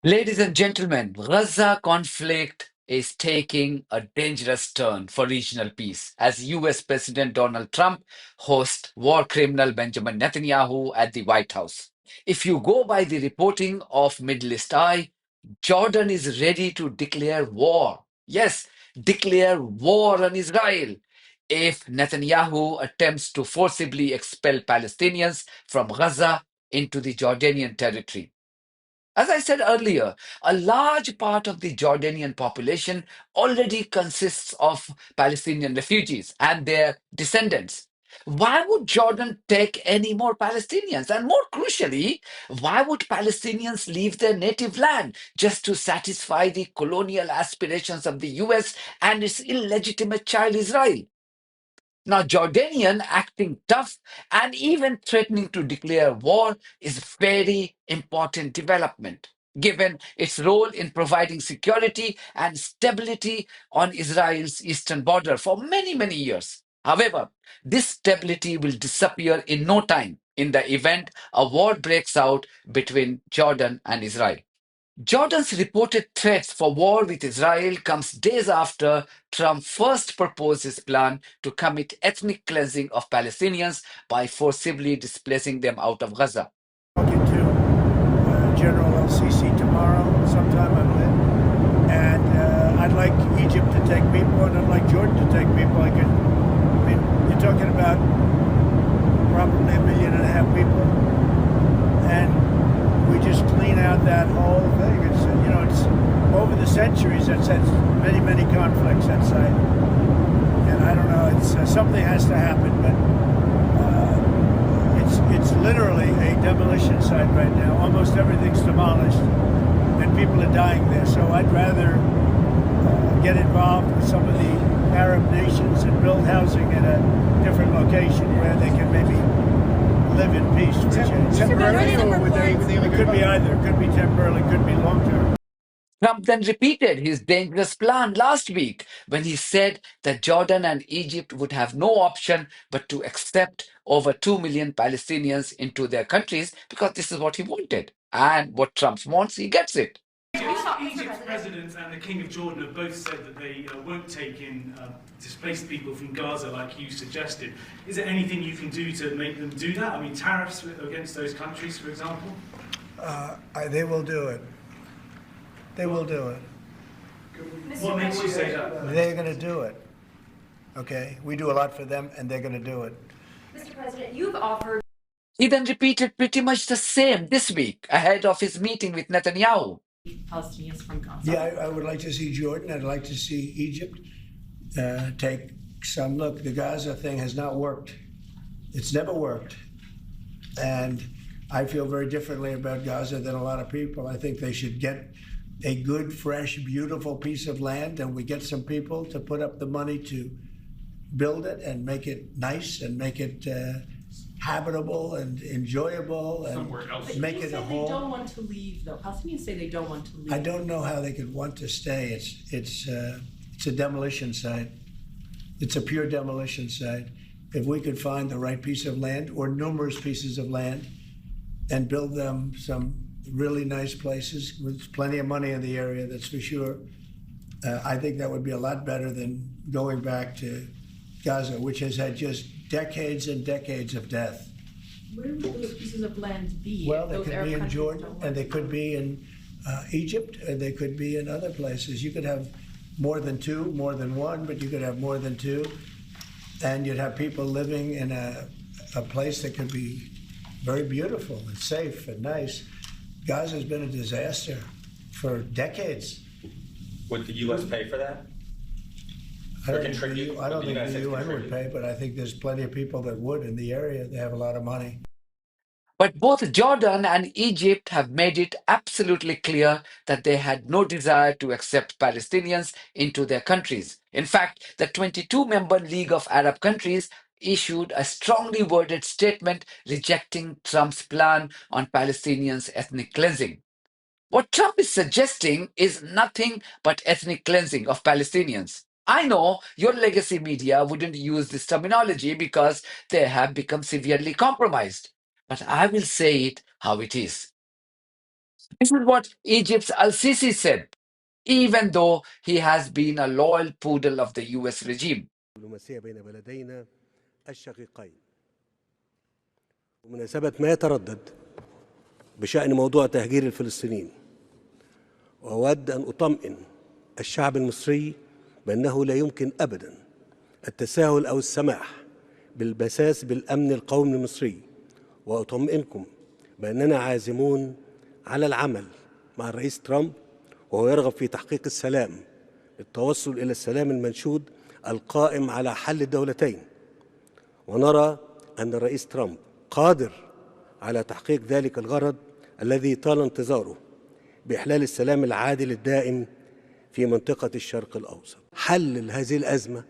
Ladies and gentlemen, Gaza conflict is taking a dangerous turn for regional peace as US President Donald Trump hosts war criminal Benjamin Netanyahu at the White House. If you go by the reporting of Middle East Eye, Jordan is ready to declare war. Yes, declare war on Israel if Netanyahu attempts to forcibly expel Palestinians from Gaza into the Jordanian territory. As I said earlier, a large part of the Jordanian population already consists of Palestinian refugees and their descendants. Why would Jordan take any more Palestinians? And more crucially, why would Palestinians leave their native land just to satisfy the colonial aspirations of the US and its illegitimate child Israel? Now, Jordanian acting tough and even threatening to declare war is very important development, given its role in providing security and stability on Israel's eastern border for many, many years. However, this stability will disappear in no time in the event a war breaks out between Jordan and Israel. Jordan's reported threats for war with Israel comes days after Trump first proposed his plan to commit ethnic cleansing of Palestinians by forcibly displacing them out of Gaza. Talking to General El-Sisi tomorrow, sometime I'm in, and I'd like Egypt to take people, and I'd like Jordan to take people. I mean, you're talking about probably 1.5 million people, and we just clean out that whole thing. It's it's over the centuries that's had many, many conflicts that site, and I don't know. It's something has to happen, but it's literally a demolition site right now. Almost everything's demolished, and people are dying there. So I'd rather get involved with some of the Arab nations and build housing in a different location where they can maybe live in peace for a change. Temporarily, or It could be either. It could be temporarily, could be long term. Trump then repeated his dangerous plan last week when he said that Jordan and Egypt would have no option but to accept over 2 million Palestinians into their countries because this is what he wanted. And what Trump wants, he gets it. Egypt's president and the King of Jordan have both said that they won't take in displaced people from Gaza like you suggested. Is there anything you can do to make them do that? I mean, tariffs against those countries, for example? They will do it. They will do it. What makes you say that? They're going to do it. Okay? We do a lot for them, and they're going to do it. Mr. President, you've offered. He then repeated pretty much the same this week ahead of his meeting with Netanyahu. Palestinians from Gaza. Yeah, I would like to see Jordan. I'd like to see Egypt take some look. The Gaza thing has not worked. It's never worked. And I feel very differently about Gaza than a lot of people. I think they should get a good, fresh, beautiful piece of land, and we get some people to put up the money to build it and make it nice and make it habitable and enjoyable and make it a home. They don't want to leave, though. Palestinians say they don't want to leave. I don't know how they could want to stay. It's a demolition site. It's a pure demolition site. If we could find the right piece of land or numerous pieces of land and build them some really nice places with plenty of money in the area, that's for sure. I think that would be a lot better than going back to Gaza, which has had just decades and decades of death. Where would those pieces of land be? Well, they Those could Arab be in countries Jordan, don't want and they to could go. be in Egypt, and they could be in other places. You could have more than two, more than one, but you could have more than two, and you'd have people living in a place that could be very beautiful and safe and nice. Gaza has been a disaster for decades. Would the U.S. pay for that? I Or don't think contribute? I don't Would the think the United States UN would contribute? pay, but I think there's plenty of people that would in the area. They have a lot of money. But both Jordan and Egypt have made it absolutely clear that they had no desire to accept Palestinians into their countries. In fact, the 22-member League of Arab Countries issued a strongly worded statement rejecting Trump's plan on Palestinians' ethnic cleansing. What Trump is suggesting is nothing but ethnic cleansing of Palestinians. I know your legacy media wouldn't use this terminology because they have become severely compromised. But I will say it how it is. This is what Egypt's Al-Sisi said, even though he has been a loyal poodle of the US regime. الدبلوماسية بين بلدينا الشقيقين ومناسبة ما يتردد بشأن موضوع تهجير الفلسطينيين، وأود أن أطمئن الشعب المصري بأنه لا يمكن أبدا التساهل أو السماح بالمساس بالأمن القومي المصري، وأطمئنكم بأننا عازمون على العمل مع الرئيس ترامب وهو يرغب في تحقيق السلام للتوصل إلى السلام المنشود القائم على حل الدولتين، ونرى أن الرئيس ترامب قادر على تحقيق ذلك الغرض الذي طال انتظاره بإحلال السلام العادل الدائم في منطقة الشرق الأوسط. حل هذه الأزمة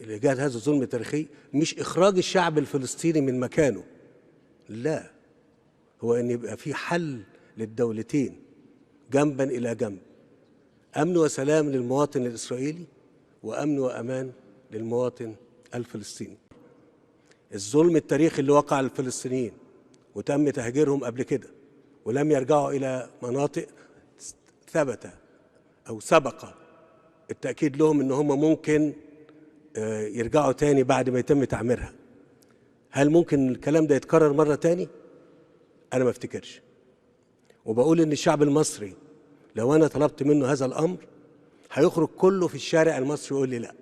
اللي جاءت هذا الظلم التاريخي مش إخراج الشعب الفلسطيني من مكانه، لا، هو أن يبقى في حل للدولتين جنبا إلى جنب، أمن وسلام للمواطن الإسرائيلي وأمن وأمان للمواطن الفلسطيني. الظلم التاريخي اللي وقع على الفلسطينيين وتم تهجيرهم قبل كده ولم يرجعوا إلى مناطق ثبت أو سبق التأكيد لهم إن هم ممكن يرجعوا تاني بعد ما يتم تعميرها. هل ممكن الكلام ده يتكرر مرة تاني؟ أنا ما افتكرش. وبقول إن الشعب المصري لو أنا طلبت منه هذا الأمر هيخرج كله في الشارع المصري ويقول لي لا،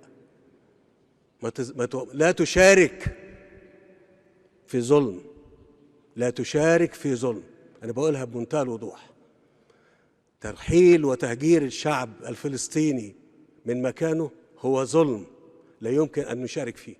لا تشارك في ظلم، لا تشارك في ظلم. أنا بقولها بمنتهى الوضوح. ترحيل وتهجير الشعب الفلسطيني من مكانه هو ظلم لا يمكن أن نشارك فيه.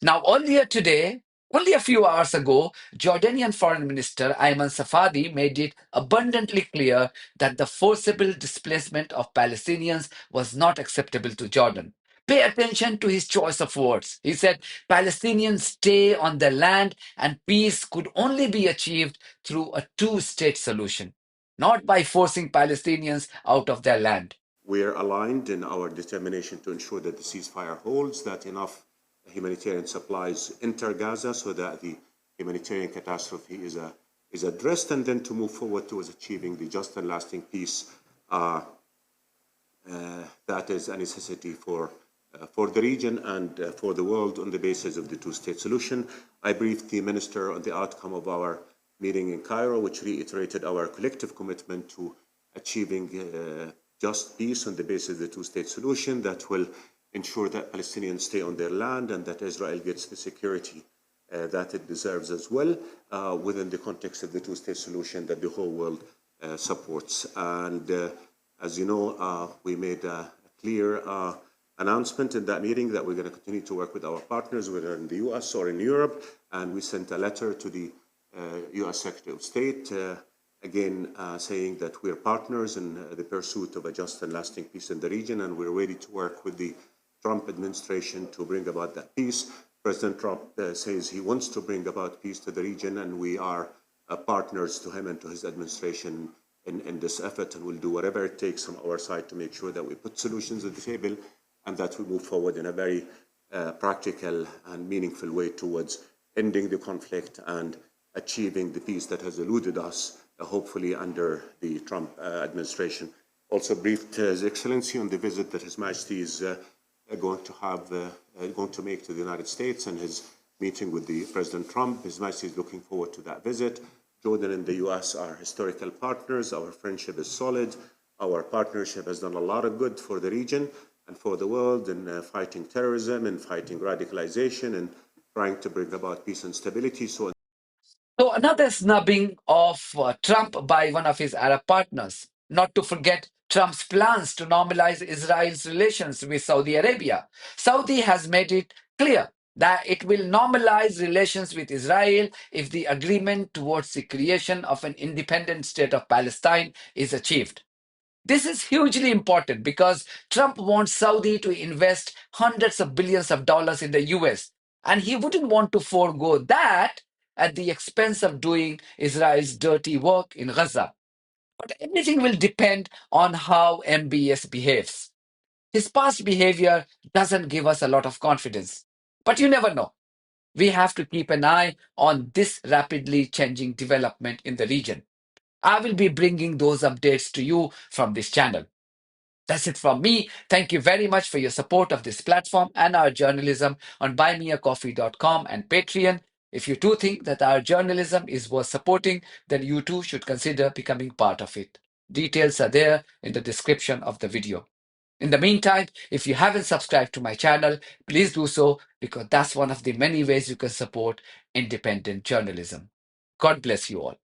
Now, earlier today, only a few hours ago, Jordanian Foreign Minister Ayman Safadi made it abundantly clear that the forcible displacement of Palestinians was not acceptable to Jordan. Pay attention to his choice of words. He said Palestinians stay on their land and peace could only be achieved through a two-state solution, not by forcing Palestinians out of their land. We are aligned in our determination to ensure that the ceasefire holds, that enough humanitarian supplies enter Gaza so that the humanitarian catastrophe is addressed, and then to move forward towards achieving the just and lasting peace that is a necessity for the region and for the world on the basis of the two-state solution. I briefed the minister on the outcome of our meeting in Cairo, which reiterated our collective commitment to achieving just peace on the basis of the two-state solution that will ensure that Palestinians stay on their land and that Israel gets the security that it deserves as well within the context of the two-state solution that the whole world supports. And as you know, we made a clear announcement in that meeting that we're going to continue to work with our partners, whether in the US or in Europe, and we sent a letter to the US Secretary of State again, saying that we're partners in the pursuit of a just and lasting peace in the region, and we're ready to work with the Trump administration to bring about that peace. President Trump says he wants to bring about peace to the region, and we are partners to him and to his administration in this effort, and we'll do whatever it takes from our side to make sure that we put solutions at the table and that we move forward in a very practical and meaningful way towards ending the conflict and achieving the peace that has eluded us, hopefully under the Trump administration. Also briefed His Excellency on the visit that His Majesty is going to make to the United States and his meeting with the President Trump. His Majesty is looking forward to that visit. Jordan and the US are historical partners. Our friendship is solid. Our partnership has done a lot of good for the region and for the world in fighting terrorism and fighting radicalization and trying to bring about peace and stability. So another snubbing of Trump by one of his Arab partners. Not to forget Trump's plans to normalize Israel's relations with Saudi Arabia. Saudi has made it clear that it will normalize relations with Israel if the agreement towards the creation of an independent state of Palestine is achieved. This is hugely important because Trump wants Saudi to invest hundreds of billions of dollars in the US, and he wouldn't want to forego that at the expense of doing Israel's dirty work in Gaza. But everything will depend on how MBS behaves. His past behavior doesn't give us a lot of confidence. But you never know. We have to keep an eye on this rapidly changing development in the region. I will be bringing those updates to you from this channel. That's it from me. Thank you very much for your support of this platform and our journalism on buymeacoffee.com and Patreon. If you too think that our journalism is worth supporting, then you too should consider becoming part of it. Details are there in the description of the video. In the meantime, if you haven't subscribed to my channel, please do so, because that's one of the many ways you can support independent journalism. God bless you all.